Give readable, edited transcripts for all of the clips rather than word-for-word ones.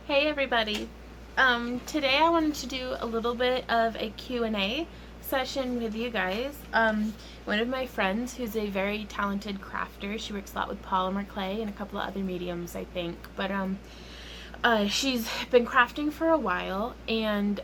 Hey everybody. Today I wanted to do a little bit of a Q&A session with you guys. One of my friends who's a very talented crafter, she works a lot with polymer clay and a couple of other mediums, I think, but she's been crafting for a while, and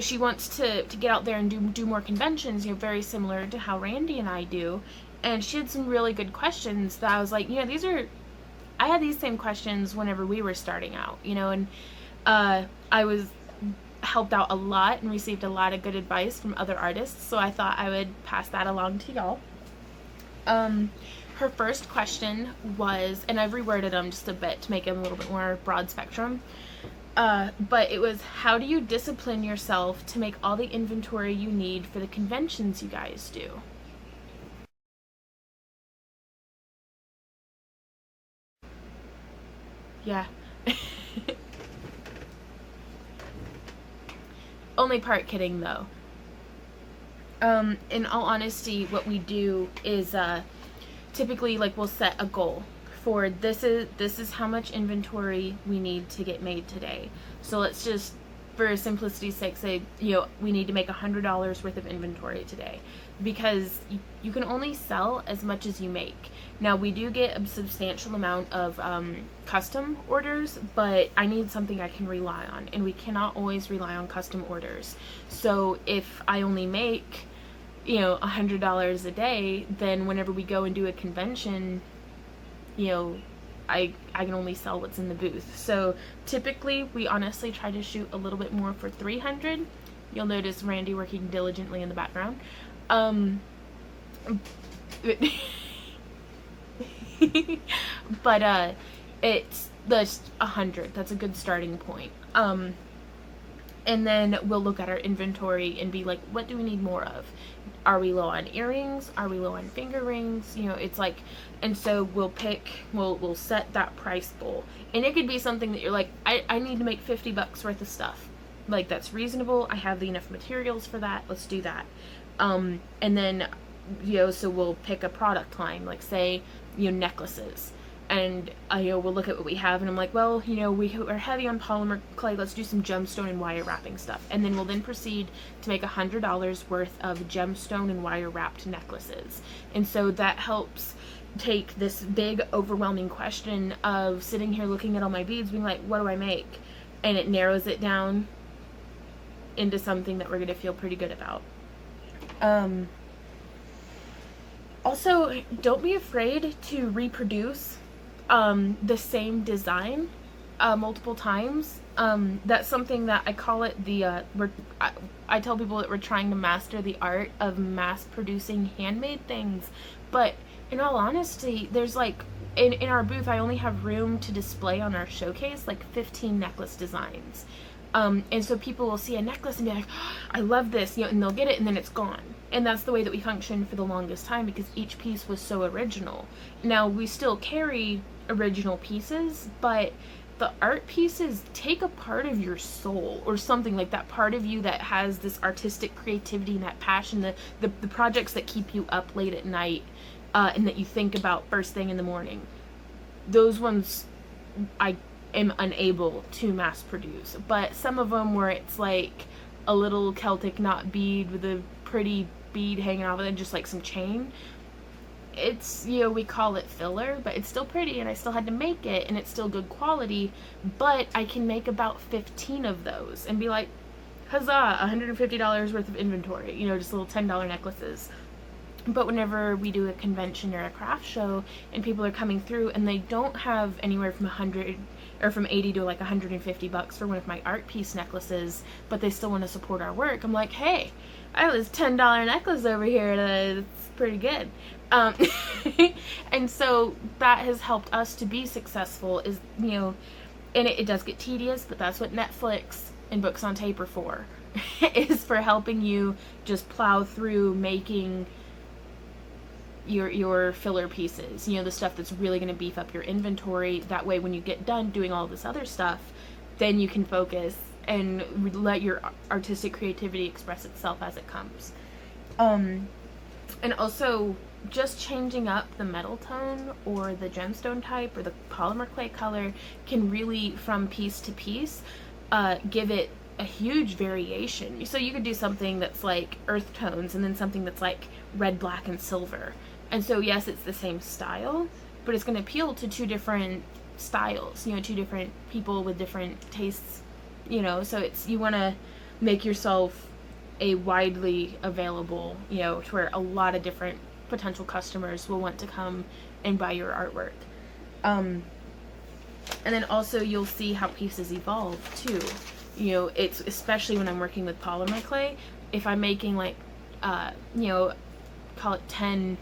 she wants to get out there and do more conventions, very similar to how Randy and I do. And she had some really good questions that I was like, I had these same questions whenever we were starting out, and I was helped out a lot and received a lot of good advice from other artists, so I thought I would pass that along to y'all. Her first question was, and I've reworded them just a bit to make it a little bit more broad spectrum, but it was, how do you discipline yourself to make all the inventory you need for the conventions you guys do? Yeah. Only part kidding though. In all honesty, what we do is typically, like, we'll set a goal for this is how much inventory we need to get made today. So let's just, for simplicity's sake, say we need to make $100 worth of inventory today, because you can only sell as much as you make. Now, we do get a substantial amount of custom orders, but I need something I can rely on, and we cannot always rely on custom orders. So if I only make $100 a day, then whenever we go and do a convention, I can only sell what's in the booth. So typically we honestly try to shoot a little bit more for 300. You'll notice Randy working diligently in the background. But it's the 100. That's a good starting point. And then we'll look at our inventory and be like, what do we need more of? Are we low on earrings? Are we low on finger rings? It's like, and so we'll set that price goal. And it could be something that you're like, I need to make $50 worth of stuff. Like, that's reasonable. I have enough materials for that. Let's do that. And then, so we'll pick a product line, like, say, necklaces. And we'll look at what we have, and I'm like, well, we're heavy on polymer clay, let's do some gemstone and wire wrapping stuff. And then we'll then proceed to make $100 worth of gemstone and wire wrapped necklaces. And so that helps take this big overwhelming question of sitting here looking at all my beads being like, what do I make? And it narrows it down into something that we're going to feel pretty good about. Also, don't be afraid to reproduce the same design multiple times. That's something that I call it I tell people that we're trying to master the art of mass producing handmade things. But in all honesty, there's like, in our booth, I only have room to display on our showcase like 15 necklace designs. And so people will see a necklace and be like, oh, I love this, and they'll get it and then it's gone. And that's the way that we functioned for the longest time, because each piece was so original. Now, we still carry original pieces, but the art pieces take a part of your soul, or something like that part of you that has this artistic creativity and that passion, the projects that keep you up late at night, and that you think about first thing in the morning. Those ones I am unable to mass produce. But some of them where it's like a little Celtic knot bead with a pretty bead hanging off of it, just like some chain, it's, we call it filler, but it's still pretty, and I still had to make it, and it's still good quality. But I can make about 15 of those and be like, huzzah, $150 worth of inventory, just little $10 necklaces. But whenever we do a convention or a craft show and people are coming through and they don't have anywhere from 100 or from 80 to like $150 for one of my art piece necklaces, but they still want to support our work, I'm like, hey, I have this $10 necklace over here that's pretty good. And so that has helped us to be successful, is, and it does get tedious, but that's what Netflix and books on tape are for, is for helping you just plow through making your filler pieces, the stuff that's really going to beef up your inventory. That way, when you get done doing all this other stuff, then you can focus and let your artistic creativity express itself as it comes. And also, just changing up the metal tone or the gemstone type or the polymer clay color can really, from piece to piece, give it a huge variation. So you could do something that's like earth tones and then something that's like red, black, and silver. And so yes, it's the same style, but it's going to appeal to two different styles, you know, two different people with different tastes, you know. So it's, you want to make yourself a widely available, you know, to where a lot of different potential customers will want to come and buy your artwork. And then also you'll see how pieces evolve too. You know, it's especially when I'm working with polymer clay, if I'm making like, you know, call it 10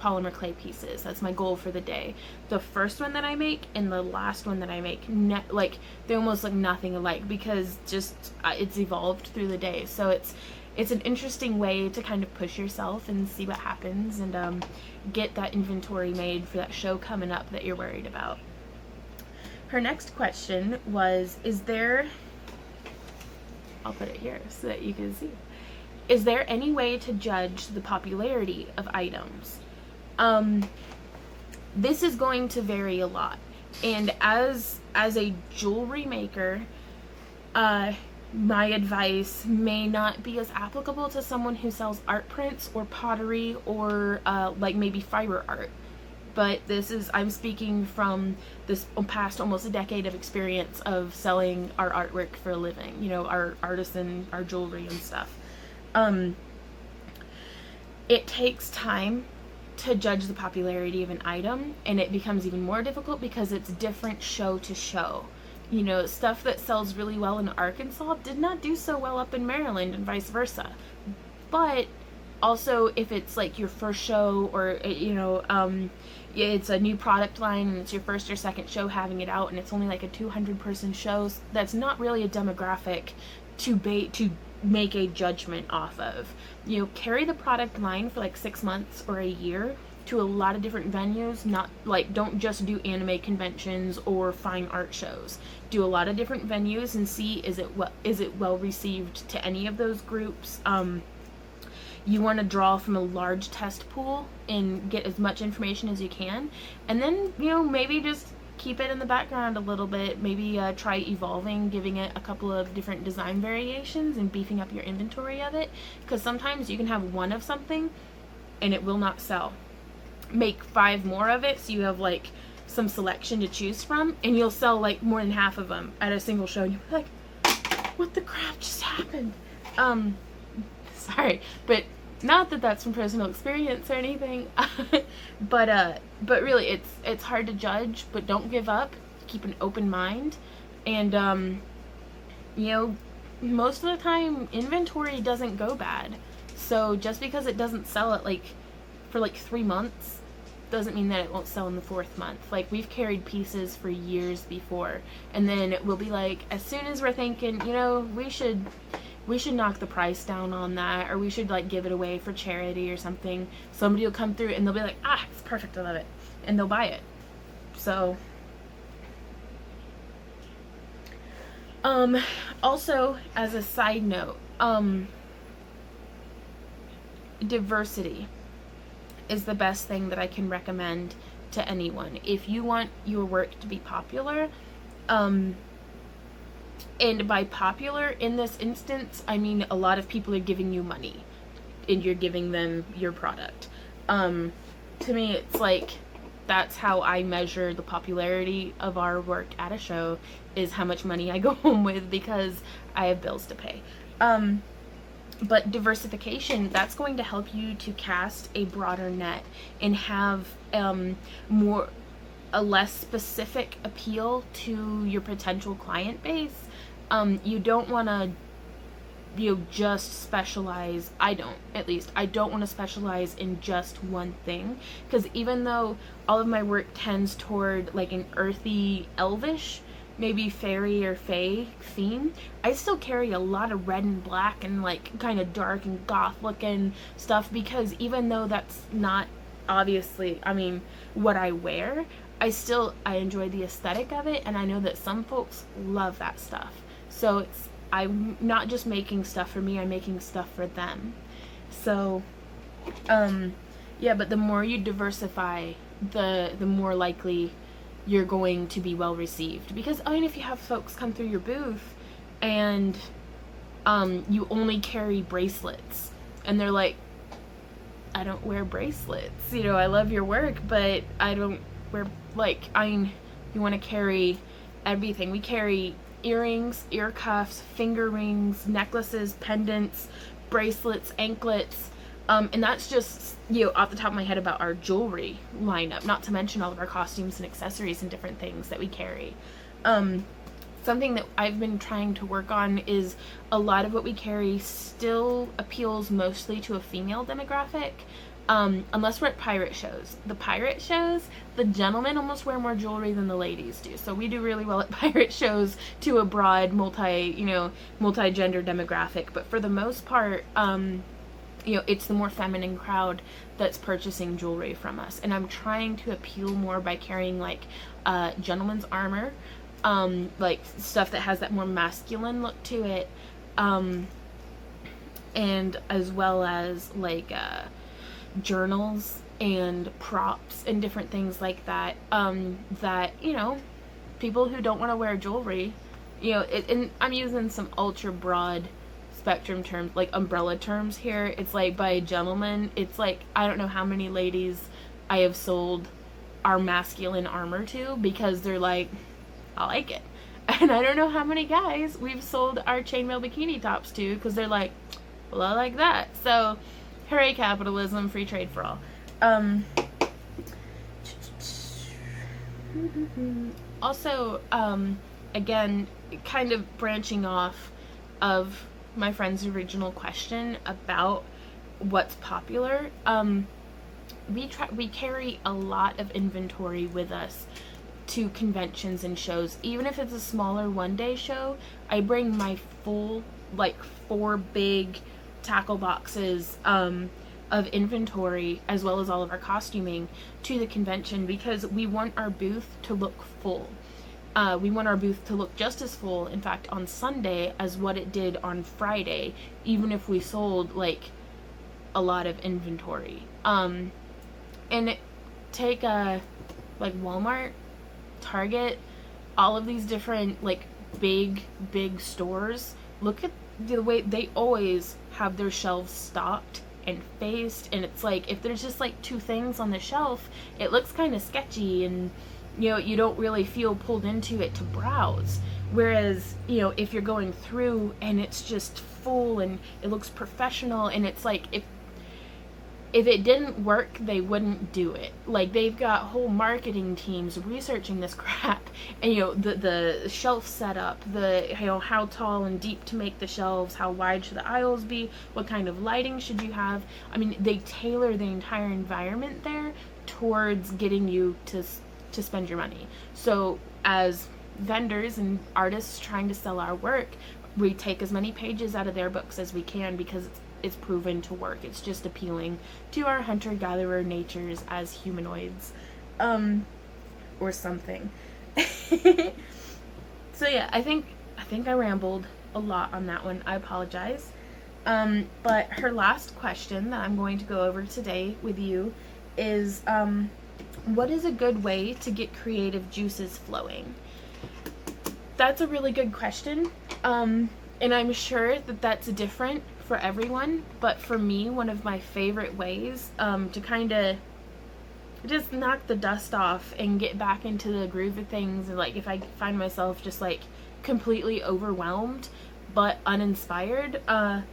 polymer clay pieces, that's my goal for the day. The first one that I make and the last one that I make, like, they almost look nothing alike because just it's evolved through the day. So it's an interesting way to kind of push yourself and see what happens and get that inventory made for that show coming up that you're worried about. Her next question was, I'll put it here so that you can see. Is there any way to judge the popularity of items? This is going to vary a lot. And as a jewelry maker, my advice may not be as applicable to someone who sells art prints or pottery or like maybe fiber art. But I'm speaking from this past almost a decade of experience of selling our artwork for a living, you know, our artisan, our jewelry and stuff. It takes time to judge the popularity of an item, and it becomes even more difficult because it's different show to show. You know, stuff that sells really well in Arkansas did not do so well up in Maryland and vice versa. But also, if it's like your first show or, you know, it's a new product line and it's your first or second show having it out and it's only like a 200-person show, that's not really a demographic to make a judgment off of. You know, carry the product line for like 6 months or a year to a lot of different venues. Not like, don't just do anime conventions or fine art shows. Do a lot of different venues and see, is it well received to any of those groups. You want to draw from a large test pool and get as much information as you can, and then, you know, maybe just keep it in the background a little bit. Maybe try evolving, giving it a couple of different design variations and beefing up your inventory of it, because sometimes you can have one of something and it will not sell. Make 5 more of it so you have like some selection to choose from, and you'll sell like more than half of them at a single show, and you'll be like, what the crap just happened? Sorry, but not that that's from personal experience or anything. but really, it's hard to judge. But don't give up. Keep an open mind, and you know, most of the time inventory doesn't go bad. So just because it doesn't sell it like for like 3 months doesn't mean that it won't sell in the 4th month. Like, we've carried pieces for years before, and then we'll be like, as soon as we're thinking, you know, we should knock the price down on that, or we should like give it away for charity or something, somebody will come through and they'll be like, it's perfect, I love it, and they'll buy it. So also, as a side note, diversity is the best thing that I can recommend to anyone. If you want your work to be popular, and by popular in this instance, I mean a lot of people are giving you money and you're giving them your product. To me, it's like, that's how I measure the popularity of our work at a show, is how much money I go home with, because I have bills to pay. But diversification, that's going to help you to cast a broader net and have a less specific appeal to your potential client base. You don't want to, you know, just specialize. I don't want to specialize in just one thing, because even though all of my work tends toward like an earthy, elvish, maybe fairy or fae theme, I still carry a lot of red and black and like kind of dark and goth looking stuff, because even though that's not obviously, I mean, what I wear, I enjoy the aesthetic of it, and I know that some folks love that stuff. So I'm not just making stuff for me, I'm making stuff for them. So Yeah, but the more you diversify, the more likely you're going to be well received. Because I mean, if you have folks come through your booth and you only carry bracelets, and they're like, I don't wear bracelets. You know, I love your work, but I don't wear, like, I mean, you want to carry everything. We carry earrings, ear cuffs, finger rings, necklaces, pendants, bracelets, anklets. And that's just, you know, off the top of my head about our jewelry lineup, not to mention all of our costumes and accessories and different things that we carry. Something that I've been trying to work on is a lot of what we carry still appeals mostly to a female demographic, unless we're at pirate shows. The pirate shows, the gentlemen almost wear more jewelry than the ladies do. So we do really well at pirate shows to a broad multi-gender demographic. But for the most part, it's the more feminine crowd that's purchasing jewelry from us. And I'm trying to appeal more by carrying like gentleman's armor, like stuff that has that more masculine look to it, and as well as like journals and props and different things like that, that, people who don't want to wear jewelry, and I'm using some ultra broad spectrum terms, like umbrella terms here. It's like, by a gentleman, it's like, I don't know how many ladies I have sold our masculine armor to because they're like, I like it. And I don't know how many guys we've sold our chainmail bikini tops to because they're like, well, I like that. So, hooray capitalism, free trade for all. Also, again, kind of branching off of my friend's original question about what's popular, we carry a lot of inventory with us to conventions and shows. Even if it's a smaller one-day show, I bring my full, like, 4 big tackle boxes of inventory, as well as all of our costuming, to the convention because we want our booth to look full. We want our booth to look just as full, in fact, on Sunday as what it did on Friday, even if we sold, like, a lot of inventory. And take, like, Walmart, Target, all of these different, like, big stores. Look at the way they always have their shelves stocked and faced, and it's like, if there's just, like, 2 things on the shelf, it looks kind of sketchy, and you don't really feel pulled into it to browse. Whereas, if you're going through and it's just full and it looks professional, and it's like, if it didn't work, they wouldn't do it. Like, they've got whole marketing teams researching this crap, and the shelf setup, how tall and deep to make the shelves, how wide should the aisles be, what kind of lighting should you have. I mean, they tailor the entire environment there towards getting you to spend your money. So as vendors and artists trying to sell our work, we take as many pages out of their books as we can because it's proven to work. It's just appealing to our hunter-gatherer natures as humanoids, or something. So yeah, I think I rambled a lot on that one. I apologize. But her last question that I'm going to go over today with you is, what is a good way to get creative juices flowing? That's a really good question. And I'm sure that that's different for everyone, but for me, one of my favorite ways to kind of just knock the dust off and get back into the groove of things, and like if I find myself just like completely overwhelmed but uninspired, I'll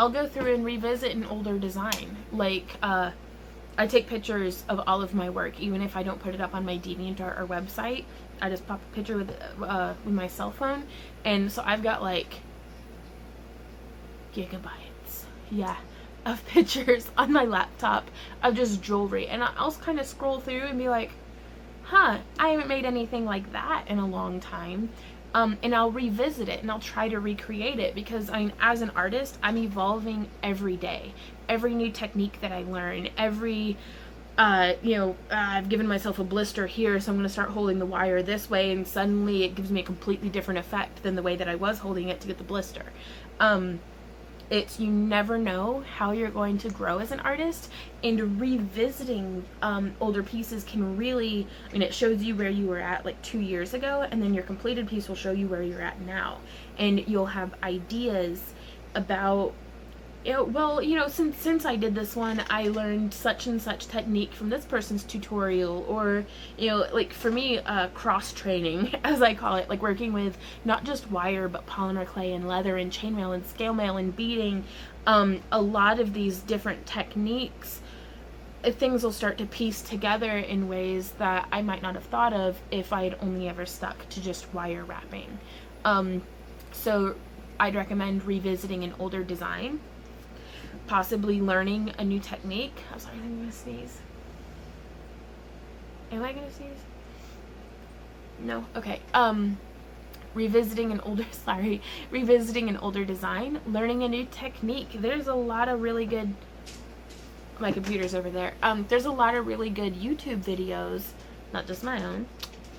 go through and revisit an older design. Like, I take pictures of all of my work, even if I don't put it up on my DeviantArt or website. I just pop a picture with my cell phone, and so I've got like gigabytes, of pictures on my laptop of just jewelry, and I'll kind of scroll through and be like, I haven't made anything like that in a long time. And I'll revisit it and I'll try to recreate it because, as an artist, I'm evolving every day. Every new technique that I learn, I've given myself a blister here, so I'm going to start holding the wire this way, and suddenly it gives me a completely different effect than the way that I was holding it to get the blister. It's, you never know how you're going to grow as an artist, and revisiting older pieces can really, I mean, it shows you where you were at like 2 years ago, and then your completed piece will show you where you're at now, and you'll have ideas about, well, since I did this one, I learned such and such technique from this person's tutorial, or, like for me, cross training, as I call it, like working with not just wire, but polymer clay and leather and chainmail and scale mail and beading, a lot of these different techniques, things will start to piece together in ways that I might not have thought of if I had only ever stuck to just wire wrapping. So I'd recommend revisiting an older design, possibly learning a new technique. I'm sorry, I'm gonna sneeze. Am I gonna sneeze? No? Okay. Revisiting an older design, learning a new technique. There's a lot of really good, my computer's over there. There's a lot of really good YouTube videos, not just my own,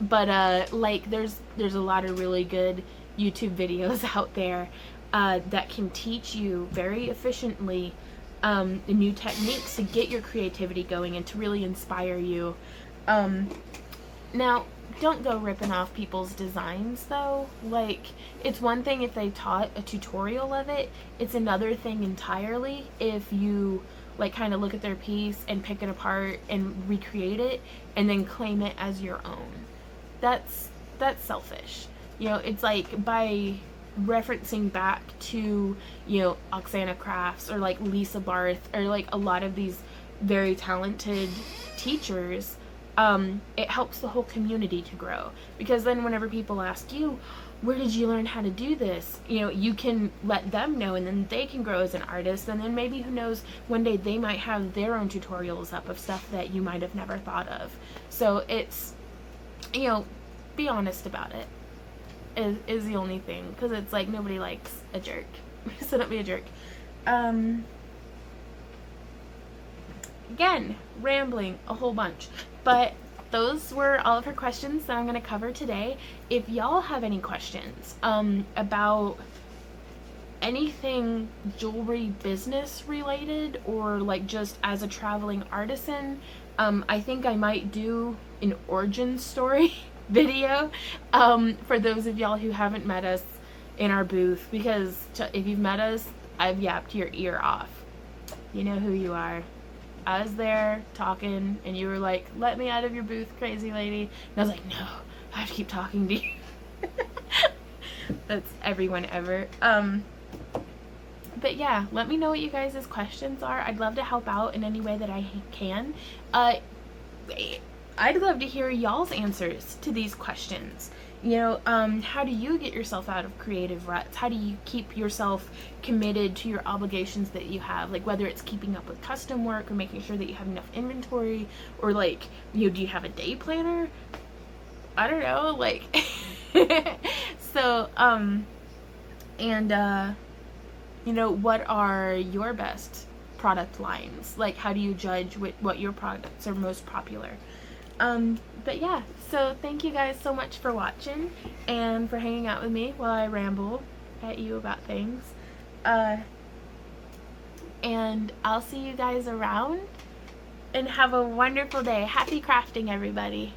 but like there's a lot of really good YouTube videos out there that can teach you very efficiently new techniques to get your creativity going and to really inspire you. Now, don't go ripping off people's designs though. Like, it's one thing if they taught a tutorial of it, it's another thing entirely if you like kind of look at their piece and pick it apart and recreate it and then claim it as your own. That's selfish. It's like by referencing back to, Oksana Crafts or like Lisa Barth or like a lot of these very talented teachers, it helps the whole community to grow, because then whenever people ask you, where did you learn how to do this, you can let them know, and then they can grow as an artist, and then maybe, who knows, one day they might have their own tutorials up of stuff that you might have never thought of. So it's, be honest about it is the only thing, because it's like nobody likes a jerk. So don't be a jerk. Again, rambling a whole bunch, but those were all of her questions that I'm going to cover today. If y'all have any questions about anything jewelry business related, or like just as a traveling artisan, I think I might do an origin story video for those of y'all who haven't met us in our booth, because if you've met us, I've yapped your ear off. You know who you are. I was there talking and you were like, let me out of your booth, crazy lady. And I was like, no, I have to keep talking to you. That's everyone ever. But yeah, let me know what you guys' questions are. I'd love to help out in any way that I can. I'd love to hear y'all's answers to these questions. How do you get yourself out of creative ruts? How do you keep yourself committed to your obligations that you have? Like, whether it's keeping up with custom work or making sure that you have enough inventory, or like, do you have a day planner? I don't know, like, so, what are your best product lines? Like, how do you judge what your products are most popular? But yeah, so thank you guys so much for watching and for hanging out with me while I ramble at you about things. And I'll see you guys around, and have a wonderful day. Happy crafting, everybody.